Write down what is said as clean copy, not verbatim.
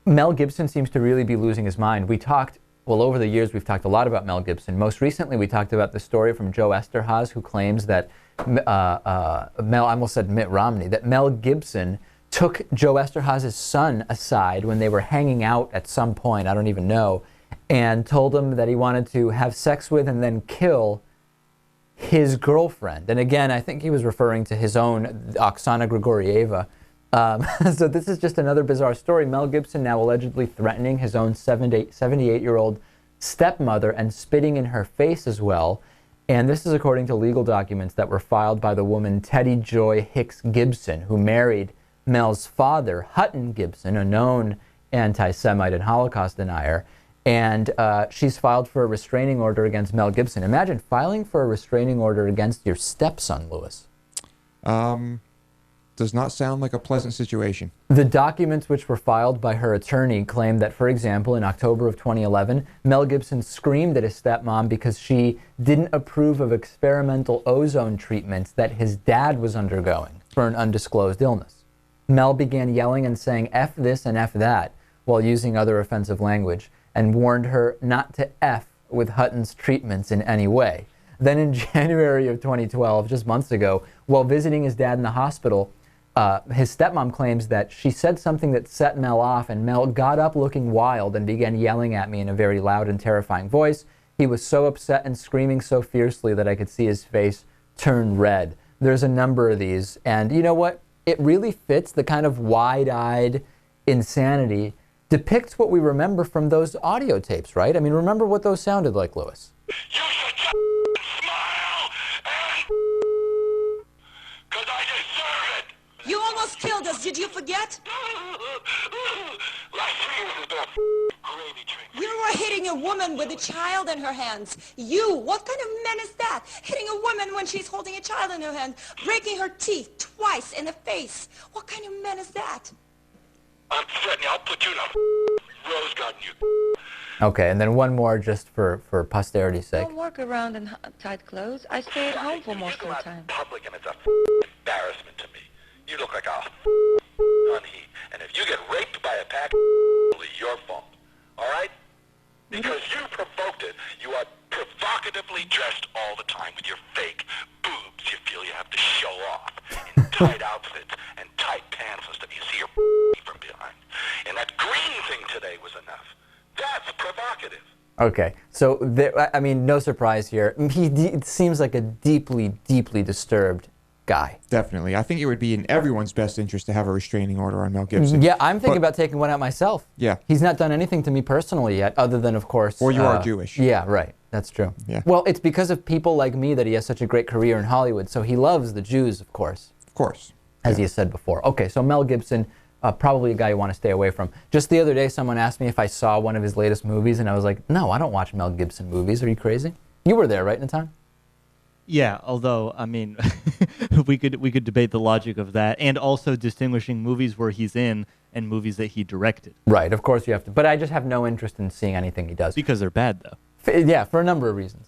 Mel Gibson seems to really be losing his mind. Well, over the years, we've talked a lot about Mel Gibson. Most recently, we talked about the story from Joe Esterhaz, who claims that I almost said Mitt Romney, that Mel Gibson took Joe Esterhaz's son aside when they were hanging out at some point, I don't even know, and told him that he wanted to have sex with and then kill his girlfriend. And again, I think he was referring to his own Oksana Grigorieva. So this is just another bizarre story. Mel Gibson now allegedly threatening his own 78-year-old stepmother and spitting in her face as well. And this is according to legal documents that were filed by the woman Teddy Joye Hicks Gibson, who married Mel's father, Hutton Gibson, a known anti-Semite and Holocaust denier. And she's filed for a restraining order against Mel Gibson. Imagine filing for a restraining order against your stepson, Louis. Does not sound like a pleasant situation. The documents which were filed by her attorney claim that, for example, in October of 2011, Mel Gibson screamed at his stepmom because she didn't approve of experimental ozone treatments that his dad was undergoing for an undisclosed illness. Mel began yelling and saying F this and F that while using other offensive language and warned her not to F with Hutton's treatments in any way. Then in January of 2012, just months ago, while visiting his dad in the hospital, his stepmom claims that she said something that set Mel off, and Mel got up looking wild and began yelling at me in a very loud and terrifying voice. He was so upset and screaming so fiercely that I could see his face turn red. There's a number of these, and you know what? It really fits the kind of wide-eyed insanity, depicts what we remember from those audio tapes, right? I mean, remember what those sounded like, Louis? You should just smile and because I deserve it. You almost killed us. Did you forget? Last 3 years has been a gravy train. You were hitting a woman with a child in her hands. You, what kind of man is that? Hitting a woman when she's holding a child in her hand, breaking her teeth twice in the face. What kind of man is that? I'm threatening. I'll put you in a rose garden, you. Okay, and then one more just for posterity's sake. I don't work around in tight clothes. I stay at home for most of the time. Public, and it's a embarrassment to me. You look like a honey, and if you get raped by a pack, it'll be your fault. All right? Because you provoked it. You are provocatively dressed all the time with your fake boobs. You feel you have to show off in tight outfits and tight pants and stuff. You see your from behind. And that green thing today was enough. That's provocative. Okay, so I mean, no surprise here. He seems like a deeply, deeply disturbed guy. Definitely. I think it would be in everyone's best interest to have a restraining order on Mel Gibson. Yeah, I'm thinking about taking one out myself. Yeah. He's not done anything to me personally yet, other than, of course... Or you are Jewish. Yeah, right. That's true. Yeah. Well, it's because of people like me that he has such a great career in Hollywood, so he loves the Jews, of course. Of course. As you said before. Okay, so Mel Gibson... probably a guy you want to stay away from. Just the other day, someone asked me if I saw one of his latest movies, and I was like, no, I don't watch Mel Gibson movies. Are you crazy? You were there, right, Natan? Yeah, although, I mean, we could debate the logic of that, and also distinguishing movies where he's in and movies that he directed. Right, of course you have to. But I just have no interest in seeing anything he does. Because they're bad, though. Yeah, for a number of reasons.